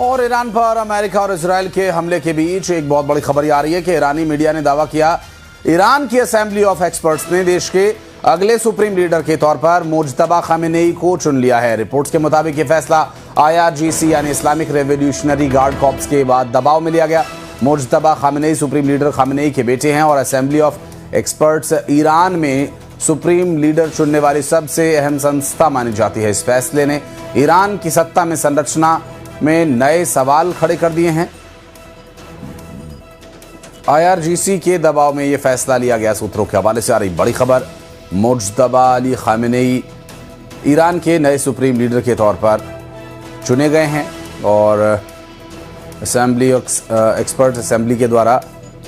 और ईरान पर अमेरिका और इजराइल के हमले के बीच एक बहुत बड़ी खबर आ रही है कि ईरानी मीडिया ने दावा किया ईरान की असेंबली ऑफ एक्सपर्ट्स ने देश के अगले सुप्रीम लीडर के तौर पर मुज्तबा खामेनेई को चुन लिया है। रिपोर्ट्स के मुताबिक ये फैसला IRGC यानी इस्लामिक रेवोल्यूशनरी गार्ड कॉर्प्स के बाद दबाव में लिया गया। Mojtaba Khamenei supreme leader Khamenei के बेटे हैं और असेंबली ऑफ एक्सपर्ट्स ईरान में सुप्रीम लीडर चुनने वाली सबसे अहम संस्था मानी जाती है। इस फैसले ने ईरान की सत्ता में संरचना में नए सवाल खड़े कर दिए हैं। IRGC के दबाव में यह फैसला लिया गया। सूत्रों के हवाले से आ रही बड़ी खबर, मुज्तबा अली खामेनेई ईरान के नए सुप्रीम लीडर के तौर पर चुने गए हैं और असेंबली एक्सपर्ट असेंबली के द्वारा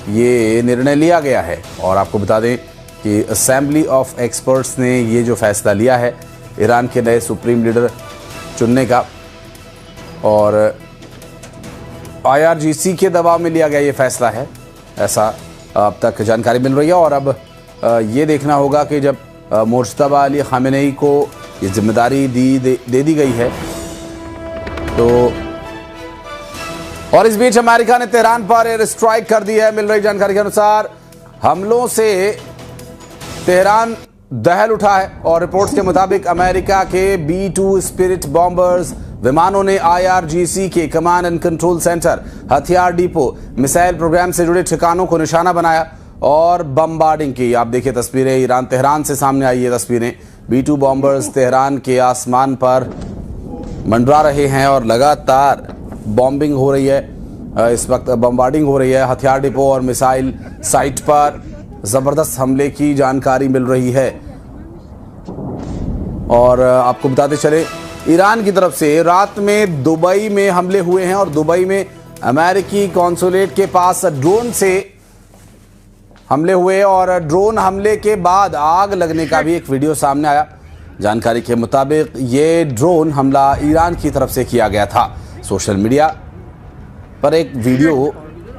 ये निर्णय लिया गया है। और आपको बता दें कि असेंबली ऑफ एक्सपर्ट्स ने ये जो फैसला लिया है ईरान के नए सुप्रीम लीडर चुनने का, और IRGC के दबाव में लिया गया ये फैसला है, ऐसा अब तक जानकारी मिल रही है। और अब ये देखना होगा कि जब मुज्तबा अली खामेनेई को ये जिम्मेदारी दे दी गई है तो। और इस बीच अमेरिका ने तेहरान पर एयर स्ट्राइक कर दी है। मिल रही जानकारी के अनुसार हमलों से तेहरान दहल उठा है और रिपोर्ट्स के मुताबिक अमेरिका के B-2 स्पिरिट बॉम्बर्स विमानों ने IRGC के कमांड एंड कंट्रोल सेंटर, हथियार डिपो, मिसाइल प्रोग्राम से जुड़े ठिकानों को निशाना बनाया और बमबार्डिंग की। आप देखिए तस्वीरें ईरान तेहरान से सामने आई है तस्वीरें। B-2 बॉम्बर्स तेहरान के आसमान पर मंडरा रहे हैं और लगातार बॉम्बिंग हो रही है। इस वक्त बमबार्डिंग हो रही है। हथियार डिपो और मिसाइल साइट पर जबरदस्त हमले की जानकारी मिल रही है। और आपको बताते चले ईरान की तरफ से रात में दुबई में हमले हुए हैं और दुबई में अमेरिकी कॉन्सुलेट के पास ड्रोन से हमले हुए और ड्रोन हमले के बाद आग लगने का भी एक वीडियो सामने आया। जानकारी के मुताबिक ये ड्रोन हमला ईरान की तरफ से किया गया था। सोशल मीडिया पर एक वीडियो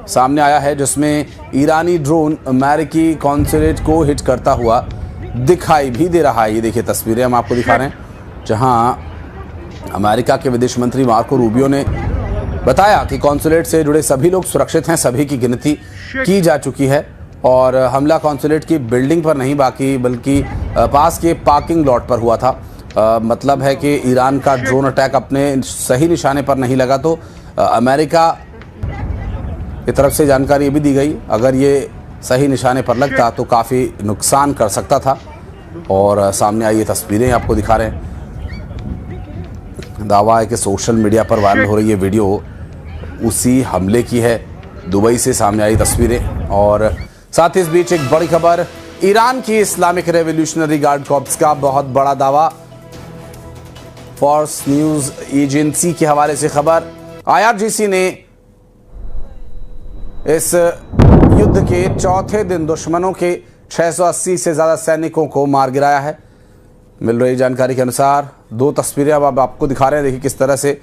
सामने आया है जिसमें ईरानी ड्रोन अमेरिकी कॉन्सुलेट को हिट करता हुआ दिखाई भी दे रहा है। ये देखिए तस्वीरें हम आपको दिखा रहे हैं जहां अमेरिका के विदेश मंत्री मार्को रूबियो ने बताया कि कॉन्सुलेट से जुड़े सभी लोग सुरक्षित हैं, सभी की गिनती की जा चुकी है और हमला कॉन्सुलेट की बिल्डिंग पर नहीं बल्कि पास के पार्किंग लॉट पर हुआ था। मतलब है कि ईरान का ड्रोन अटैक अपने सही निशाने पर नहीं लगा तो अमेरिका की तरफ से जानकारी ये भी दी गई अगर ये सही निशाने पर लगता तो काफ़ी नुकसान कर सकता था। और सामने आई ये तस्वीरें आपको दिखा रहे हैं। दावा है कि सोशल मीडिया पर वायरल हो रही ये वीडियो उसी हमले की है। दुबई से सामने आई तस्वीरें। और साथ ही इस बीच एक बड़ी खबर, ईरान की इस्लामिक रेवोल्यूशनरी गार्ड कॉर्प्स का बहुत बड़ा दावा। फॉक्स न्यूज एजेंसी के हवाले से खबर, IRGC ने इस युद्ध के चौथे दिन दुश्मनों के 680 से ज्यादा सैनिकों को मार गिराया है। मिल रही जानकारी के अनुसार दो तस्वीरें अब आपको दिखा रहे हैं। देखिए किस तरह से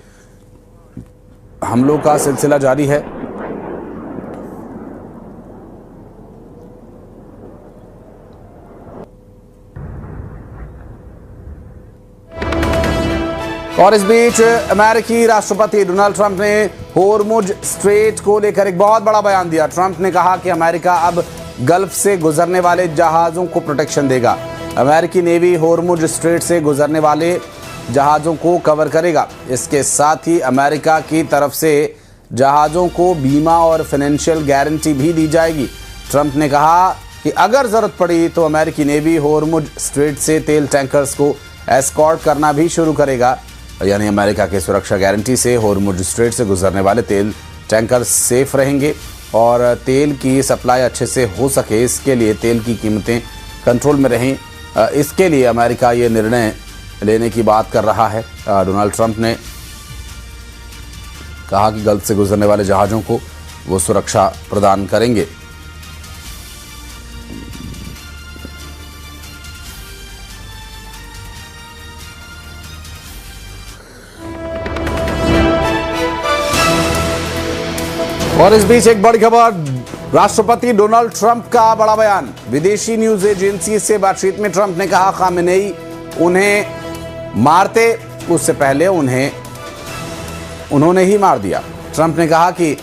हमलों का सिलसिला जारी है। और इस बीच अमेरिकी राष्ट्रपति डोनाल्ड ट्रंप ने होर्मुज स्ट्रेट को लेकर एक बहुत बड़ा बयान दिया। ट्रंप ने कहा कि अमेरिका अब गल्फ से गुजरने वाले जहाजों को प्रोटेक्शन देगा। अमेरिकी नेवी होर्मुज स्ट्रेट से गुजरने वाले जहाज़ों को कवर करेगा। इसके साथ ही अमेरिका की तरफ से जहाज़ों को बीमा और फाइनेंशियल गारंटी भी दी जाएगी। ट्रंप ने कहा कि अगर ज़रूरत पड़ी तो अमेरिकी नेवी होर्मुज स्ट्रेट से तेल टैंकर्स को एस्कॉर्ट करना भी शुरू करेगा। यानी अमेरिका के सुरक्षा गारंटी से होर्मुज स्ट्रेट से गुजरने वाले तेल टैंकर सेफ रहेंगे और तेल की सप्लाई अच्छे से हो सके, इसके लिए तेल की कीमतें कंट्रोल में रहें, इसके लिए अमेरिका ये निर्णय लेने की बात कर रहा है। डोनाल्ड ट्रंप ने कहा कि गल्फ से गुजरने वाले जहाज़ों को वो सुरक्षा प्रदान करेंगे। और इस बीच एक बड़ी खबर, राष्ट्रपति डोनाल्ड ट्रंप का बड़ा बयान। विदेशी न्यूज एजेंसी से बातचीत में ट्रंप ने कहा खामेनेई उन्हें मारते उससे पहले उन्हें उन्होंने ही मार दिया। ट्रंप ने कहा कि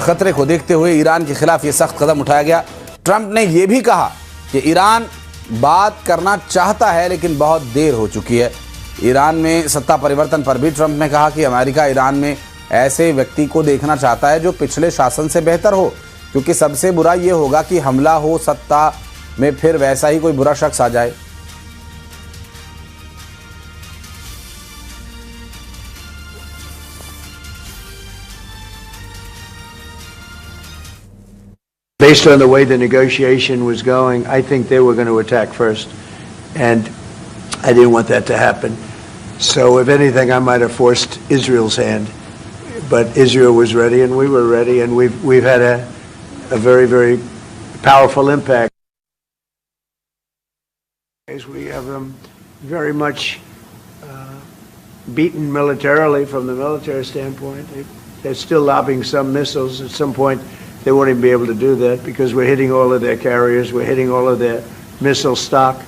खतरे को देखते हुए ईरान के खिलाफ ये सख्त कदम उठाया गया। ट्रंप ने यह भी कहा कि ईरान बात करना चाहता है लेकिन बहुत देर हो चुकी है। ईरान में सत्ता परिवर्तन पर भी ट्रंप ने कहा कि अमेरिका ईरान में ऐसे व्यक्ति को देखना चाहता है जो पिछले शासन से बेहतर हो, क्योंकि सबसे बुरा यह होगा कि हमला हो, सत्ता में फिर वैसा ही कोई बुरा शख्स आ जाए। Based on the way the negotiation was going, I think they were going to attack first, and I didn't want that to happen. So if anything, I might have forced Israel's hand, but Israel was ready and we were ready, and we've had a very, very powerful impact. We have them very much beaten militarily from the military standpoint. They're still lobbing some missiles. At some point, they won't even be able to do that because we're hitting all of their carriers. We're hitting all of their missile stock.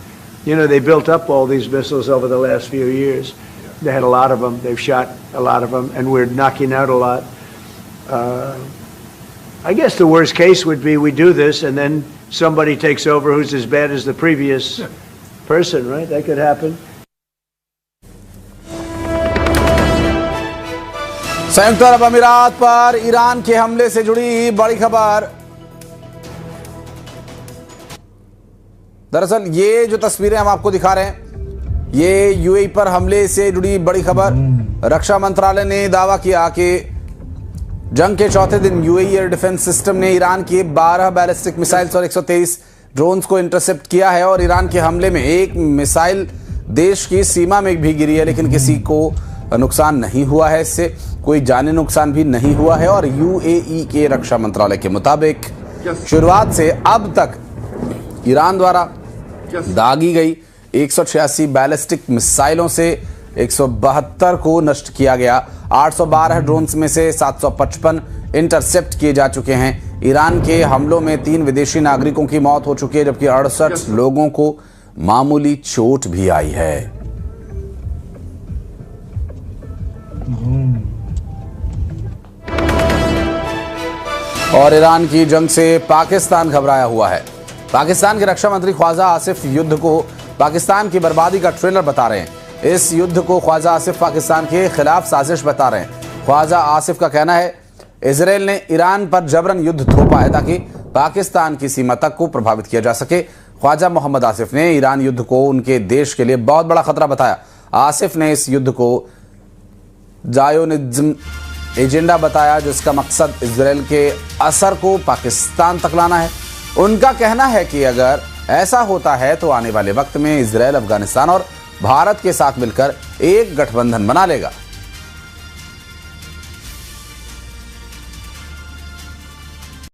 You know, they built up all these missiles over the last few years. They had a lot of them. They've shot a lot of them, and we're knocking out a lot. I guess the worst case would be we do this, and then somebody takes over who's as bad as the previous person, right? That could happen. संयुक्त अरब अमीरात पर Iran के हमले से जुड़ी बड़ी खबर। दरअसल ये जो तस्वीरें हम आपको दिखा रहे हैं, ये यूएई पर हमले से जुड़ी बड़ी खबर। रक्षा मंत्रालय ने दावा किया कि जंग के चौथे दिन यूएई एयर डिफेंस सिस्टम ने ईरान की 12 बैलिस्टिक मिसाइल्स और 123 ड्रोन्स को इंटरसेप्ट किया है और ईरान के हमले में एक मिसाइल देश की सीमा में भी गिरी है, लेकिन किसी को नुकसान नहीं हुआ है। इससे कोई जानी नुकसान भी नहीं हुआ है। और यूएई के रक्षा मंत्रालय के मुताबिक शुरुआत से अब तक ईरान द्वारा दागी गई 186 बैलिस्टिक मिसाइलों से 172 को नष्ट किया गया। 812 ड्रोन्स में से 755 इंटरसेप्ट किए जा चुके हैं। ईरान के हमलों में 3 विदेशी नागरिकों की मौत हो चुकी है, जबकि 68 लोगों को मामूली चोट भी आई है। और ईरान की जंग से पाकिस्तान घबराया हुआ है। पाकिस्तान के रक्षा मंत्री ख्वाजा आसिफ युद्ध को पाकिस्तान की बर्बादी का ट्रेलर बता रहे हैं। इस युद्ध को ख्वाजा आसिफ पाकिस्तान के खिलाफ साजिश बता रहे हैं। ख्वाजा आसिफ का कहना है इजराइल ने ईरान पर जबरन युद्ध थोपा है ताकि पाकिस्तान की सीमा तक को प्रभावित किया जा सके। ख्वाजा मोहम्मद आसिफ ने ईरान युद्ध को उनके देश के लिए बहुत बड़ा खतरा बताया। आसिफ ने इस युद्ध को ज़ायोनिज्म एजेंडा बताया, जिसका मकसद इजराइल के असर को पाकिस्तान तक लाना है। उनका कहना है कि अगर ऐसा होता है तो आने वाले वक्त में इजराइल अफगानिस्तान और भारत के साथ मिलकर एक गठबंधन बना लेगा।